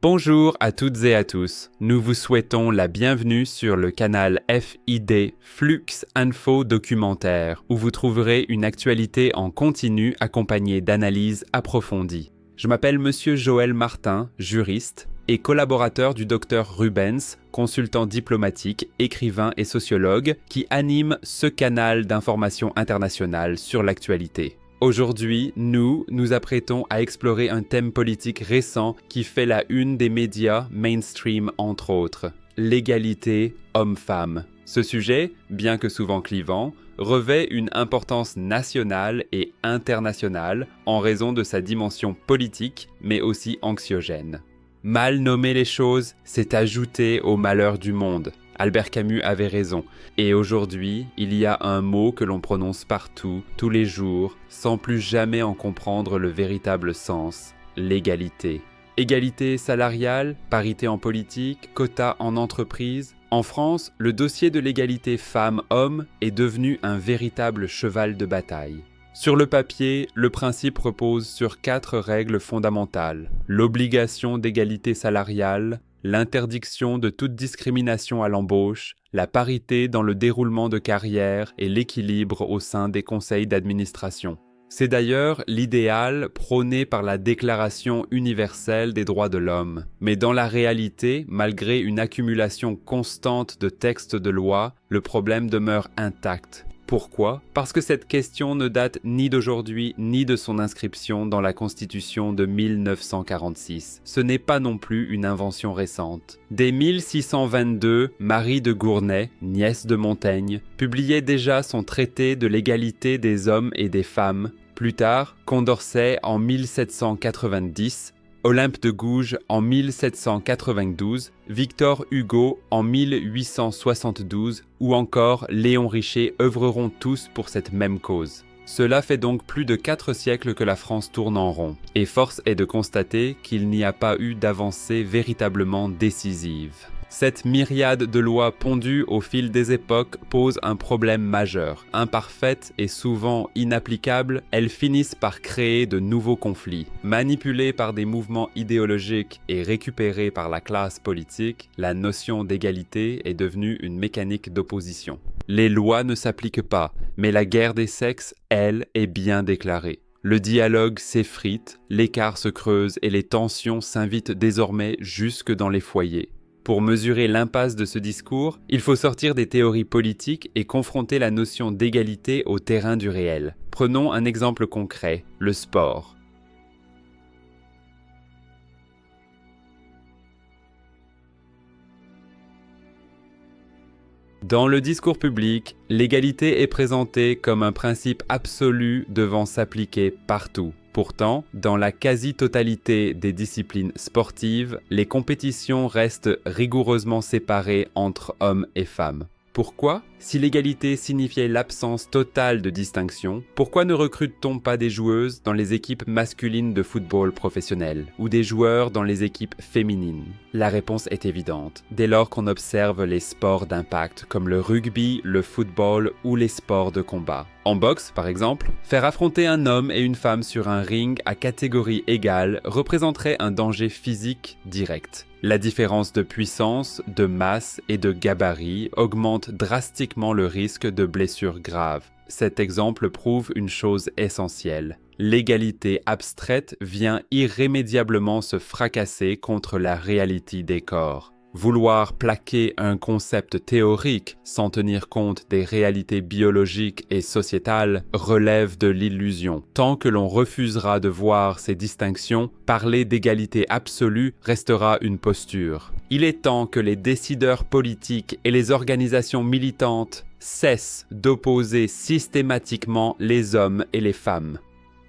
Bonjour à toutes et à tous, nous vous souhaitons la bienvenue sur le canal FID Flux Info Documentaire où vous trouverez une actualité en continu accompagnée d'analyses approfondies. Je m'appelle Monsieur Joël Martin, juriste et collaborateur du Dr Rubens, consultant diplomatique, écrivain et sociologue qui anime ce canal d'information internationale sur l'actualité. Aujourd'hui, nous apprêtons à explorer un thème politique récent qui fait la une des médias mainstream entre autres, l'égalité homme-femme. Ce sujet, bien que souvent clivant, revêt une importance nationale et internationale en raison de sa dimension politique, mais aussi anxiogène. Mal nommer les choses, c'est ajouter au malheur du monde. Albert Camus avait raison. Et aujourd'hui, il y a un mot que l'on prononce partout, tous les jours, sans plus jamais en comprendre le véritable sens, l'égalité. Égalité salariale, parité en politique, quotas en entreprise. En France, le dossier de l'égalité femmes-hommes est devenu un véritable cheval de bataille. Sur le papier, le principe repose sur 4 règles fondamentales. L'obligation d'égalité salariale, l'interdiction de toute discrimination à l'embauche, la parité dans le déroulement de carrière et l'équilibre au sein des conseils d'administration. C'est d'ailleurs l'idéal prôné par la Déclaration universelle des droits de l'homme. Mais dans la réalité, malgré une accumulation constante de textes de loi, le problème demeure intact. Pourquoi ? Parce que cette question ne date ni d'aujourd'hui ni de son inscription dans la Constitution de 1946. Ce n'est pas non plus une invention récente. Dès 1622, Marie de Gournay, nièce de Montaigne, publiait déjà son traité de l'égalité des hommes et des femmes. Plus tard, Condorcet en 1790, Olympe de Gouges en 1792, Victor Hugo en 1872 ou encore Léon Richer œuvreront tous pour cette même cause. Cela fait donc plus de 4 siècles que la France tourne en rond, et force est de constater qu'il n'y a pas eu d'avancée véritablement décisive. Cette myriade de lois pondues au fil des époques pose un problème majeur. Imparfaites et souvent inapplicables, elles finissent par créer de nouveaux conflits. Manipulées par des mouvements idéologiques et récupérées par la classe politique, la notion d'égalité est devenue une mécanique d'opposition. Les lois ne s'appliquent pas, mais la guerre des sexes, elle, est bien déclarée. Le dialogue s'effrite, l'écart se creuse et les tensions s'invitent désormais jusque dans les foyers. Pour mesurer l'impasse de ce discours, il faut sortir des théories politiques et confronter la notion d'égalité au terrain du réel. Prenons un exemple concret, le sport. Dans le discours public, l'égalité est présentée comme un principe absolu devant s'appliquer partout. Pourtant, dans la quasi-totalité des disciplines sportives, les compétitions restent rigoureusement séparées entre hommes et femmes. Pourquoi ? Si l'égalité signifiait l'absence totale de distinction, pourquoi ne recrute-t-on pas des joueuses dans les équipes masculines de football professionnel ou des joueurs dans les équipes féminines ? La réponse est évidente, dès lors qu'on observe les sports d'impact comme le rugby, le football ou les sports de combat. En boxe, par exemple, faire affronter un homme et une femme sur un ring à catégorie égale représenterait un danger physique direct. La différence de puissance, de masse et de gabarit augmente drastiquement le risque de blessures graves. Cet exemple prouve une chose essentielle. L'égalité abstraite vient irrémédiablement se fracasser contre la réalité des corps. Vouloir plaquer un concept théorique sans tenir compte des réalités biologiques et sociétales relève de l'illusion. Tant que l'on refusera de voir ces distinctions, parler d'égalité absolue restera une posture. Il est temps que les décideurs politiques et les organisations militantes cessent d'opposer systématiquement les hommes et les femmes.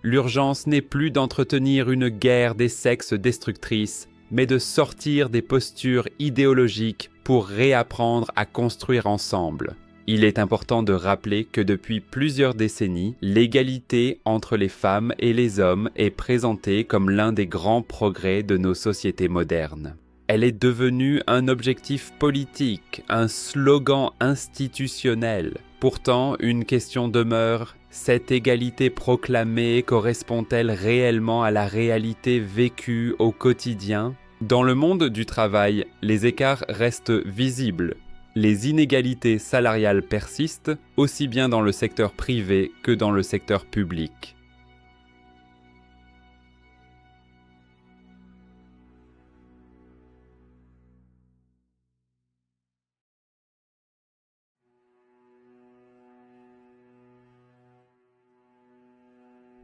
L'urgence n'est plus d'entretenir une guerre des sexes destructrice, mais de sortir des postures idéologiques pour réapprendre à construire ensemble. Il est important de rappeler que depuis plusieurs décennies, l'égalité entre les femmes et les hommes est présentée comme l'un des grands progrès de nos sociétés modernes. Elle est devenue un objectif politique, un slogan institutionnel. Pourtant, une question demeure, cette égalité proclamée correspond-elle réellement à la réalité vécue au quotidien ? Dans le monde du travail, les écarts restent visibles. Les inégalités salariales persistent, aussi bien dans le secteur privé que dans le secteur public.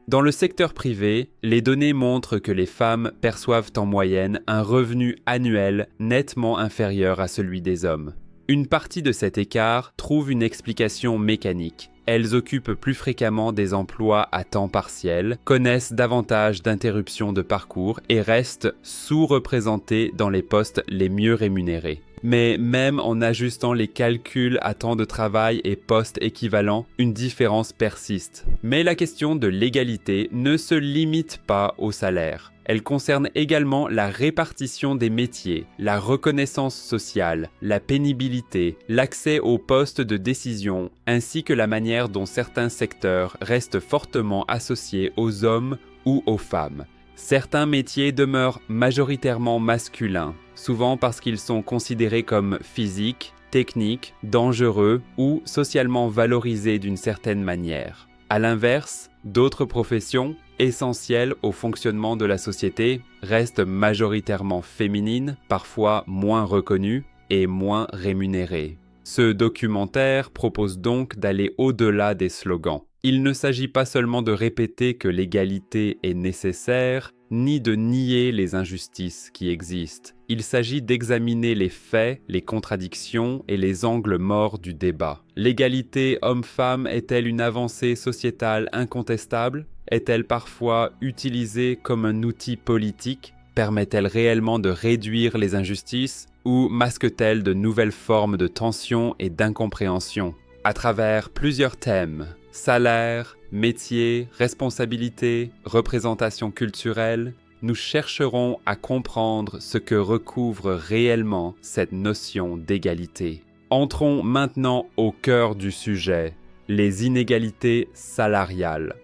Dans le secteur privé, les données montrent que les femmes perçoivent en moyenne un revenu annuel nettement inférieur à celui des hommes. Une partie de cet écart trouve une explication mécanique. Elles occupent plus fréquemment des emplois à temps partiel, connaissent davantage d'interruptions de parcours et restent sous-représentées dans les postes les mieux rémunérés. Mais même en ajustant les calculs à temps de travail et postes équivalents, une différence persiste. Mais la question de l'égalité ne se limite pas au salaire. Elle concerne également la répartition des métiers, la reconnaissance sociale, la pénibilité, l'accès aux postes de décision, ainsi que la manière dont certains secteurs restent fortement associés aux hommes ou aux femmes. Certains métiers demeurent majoritairement masculins, souvent parce qu'ils sont considérés comme physiques, techniques, dangereux ou socialement valorisés d'une certaine manière. À l'inverse, d'autres professions, essentielles au fonctionnement de la société, restent majoritairement féminines, parfois moins reconnues et moins rémunérées. Ce documentaire propose donc d'aller au-delà des slogans. Il ne s'agit pas seulement de répéter que l'égalité est nécessaire, ni de nier les injustices qui existent. Il s'agit d'examiner les faits, les contradictions et les angles morts du débat. L'égalité homme-femme est-elle une avancée sociétale incontestable? Est-elle parfois utilisée comme un outil politique? Permet-elle réellement de réduire les injustices? Ou masque-t-elle de nouvelles formes de tension et d'incompréhension? À travers plusieurs thèmes, salaire, métier, responsabilité, représentation culturelle, nous chercherons à comprendre ce que recouvre réellement cette notion d'égalité. Entrons maintenant au cœur du sujet, les inégalités salariales.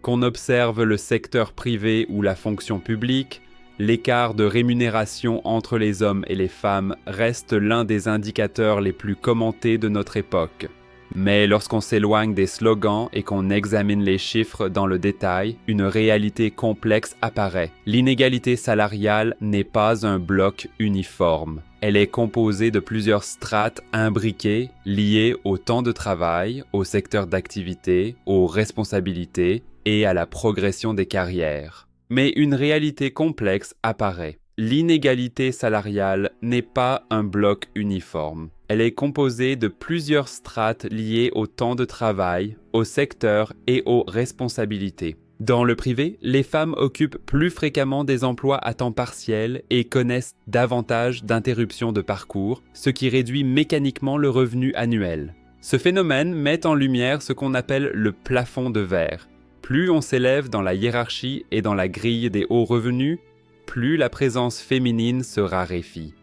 Qu'on observe le secteur privé ou la fonction publique, l'écart de rémunération entre les hommes et les femmes reste l'un des indicateurs les plus commentés de notre époque. Mais lorsqu'on s'éloigne des slogans et qu'on examine les chiffres dans le détail, une réalité complexe apparaît. L'inégalité salariale n'est pas un bloc uniforme. Elle est composée de plusieurs strates imbriquées liées au temps de travail, au secteur d'activité, aux responsabilités et à la progression des carrières. Mais une réalité complexe apparaît. L'inégalité salariale n'est pas un bloc uniforme. Elle est composée de plusieurs strates liées au temps de travail, au secteur et aux responsabilités. Dans le privé, les femmes occupent plus fréquemment des emplois à temps partiel et connaissent davantage d'interruptions de parcours, ce qui réduit mécaniquement le revenu annuel. Ce phénomène met en lumière ce qu'on appelle le plafond de verre. Plus on s'élève dans la hiérarchie et dans la grille des hauts revenus, plus la présence féminine se raréfie.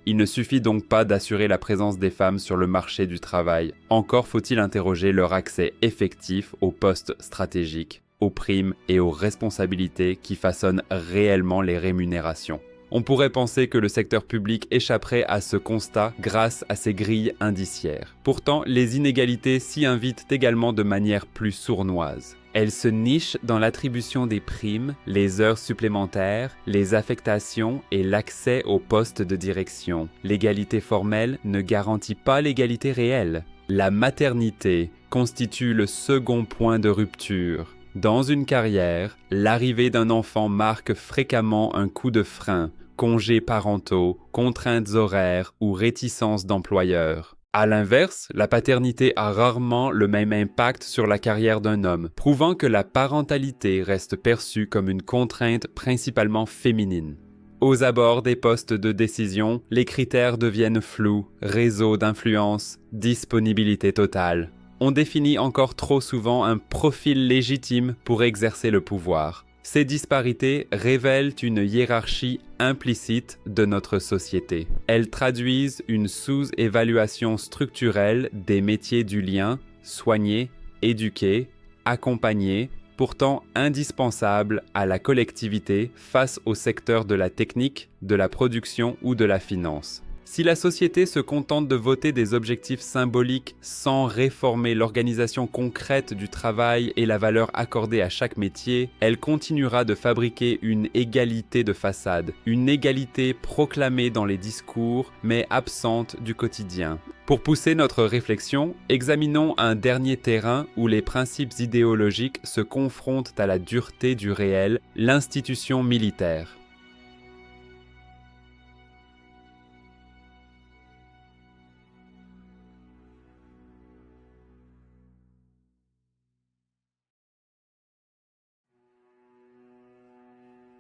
Il ne suffit donc pas d'assurer la présence des femmes sur le marché du travail, encore faut-il interroger leur accès effectif aux postes stratégiques, aux primes et aux responsabilités qui façonnent réellement les rémunérations. On pourrait penser que le secteur public échapperait à ce constat grâce à ces grilles indiciaires. Pourtant, les inégalités s'y invitent également de manière plus sournoise. Elles se nichent dans l'attribution des primes, les heures supplémentaires, les affectations et l'accès aux postes de direction. L'égalité formelle ne garantit pas l'égalité réelle. La maternité constitue le second point de rupture. Dans une carrière, l'arrivée d'un enfant marque fréquemment un coup de frein, congés parentaux, contraintes horaires ou réticence d'employeur. À l'inverse, la paternité a rarement le même impact sur la carrière d'un homme, prouvant que la parentalité reste perçue comme une contrainte principalement féminine. Aux abords des postes de décision, les critères deviennent flous, réseau d'influence, disponibilité totale. On définit encore trop souvent un profil légitime pour exercer le pouvoir. Ces disparités révèlent une hiérarchie implicite de notre société. Elles traduisent une sous-évaluation structurelle des métiers du lien, soigner, éduquer, accompagner, pourtant indispensable à la collectivité face au secteur de la technique, de la production ou de la finance. Si la société se contente de voter des objectifs symboliques sans réformer l'organisation concrète du travail et la valeur accordée à chaque métier, elle continuera de fabriquer une égalité de façade, une égalité proclamée dans les discours mais absente du quotidien. Pour pousser notre réflexion, examinons un dernier terrain où les principes idéologiques se confrontent à la dureté du réel, l'institution militaire.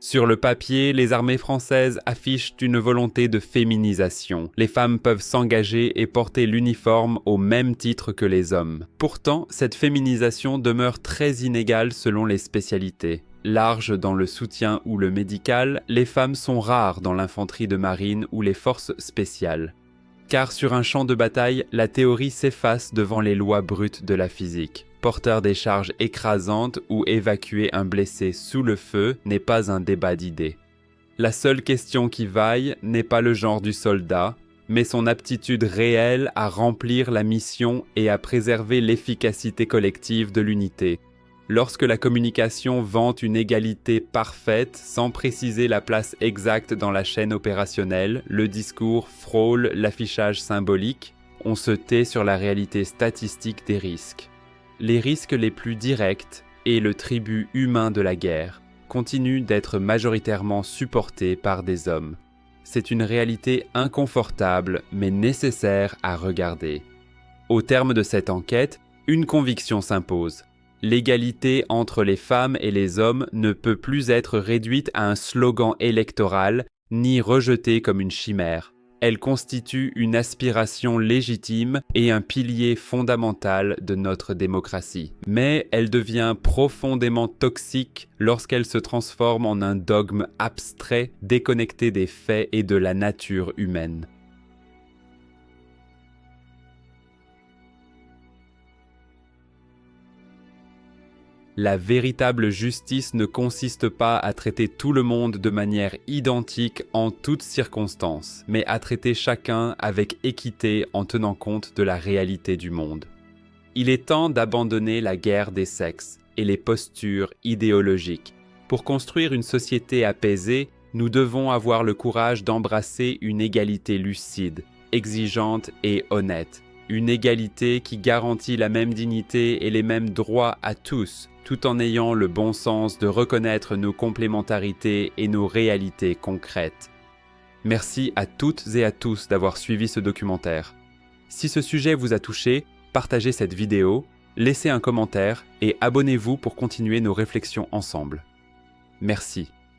Sur le papier, les armées françaises affichent une volonté de féminisation. Les femmes peuvent s'engager et porter l'uniforme au même titre que les hommes. Pourtant, cette féminisation demeure très inégale selon les spécialités. Larges dans le soutien ou le médical, les femmes sont rares dans l'infanterie de marine ou les forces spéciales. Car sur un champ de bataille, la théorie s'efface devant les lois brutes de la physique. Porter des charges écrasantes ou évacuer un blessé sous le feu n'est pas un débat d'idées. La seule question qui vaille n'est pas le genre du soldat, mais son aptitude réelle à remplir la mission et à préserver l'efficacité collective de l'unité. Lorsque la communication vante une égalité parfaite sans préciser la place exacte dans la chaîne opérationnelle, le discours frôle l'affichage symbolique, on se tait sur la réalité statistique des risques. Les risques les plus directs et le tribut humain de la guerre continuent d'être majoritairement supportés par des hommes. C'est une réalité inconfortable mais nécessaire à regarder. Au terme de cette enquête, une conviction s'impose. L'égalité entre les femmes et les hommes ne peut plus être réduite à un slogan électoral ni rejetée comme une chimère. Elle constitue une aspiration légitime et un pilier fondamental de notre démocratie. Mais elle devient profondément toxique lorsqu'elle se transforme en un dogme abstrait, déconnecté des faits et de la nature humaine. La véritable justice ne consiste pas à traiter tout le monde de manière identique en toutes circonstances, mais à traiter chacun avec équité en tenant compte de la réalité du monde. Il est temps d'abandonner la guerre des sexes et les postures idéologiques. Pour construire une société apaisée, nous devons avoir le courage d'embrasser une égalité lucide, exigeante et honnête. Une égalité qui garantit la même dignité et les mêmes droits à tous, tout en ayant le bon sens de reconnaître nos complémentarités et nos réalités concrètes. Merci à toutes et à tous d'avoir suivi ce documentaire. Si ce sujet vous a touché, partagez cette vidéo, laissez un commentaire et abonnez-vous pour continuer nos réflexions ensemble. Merci.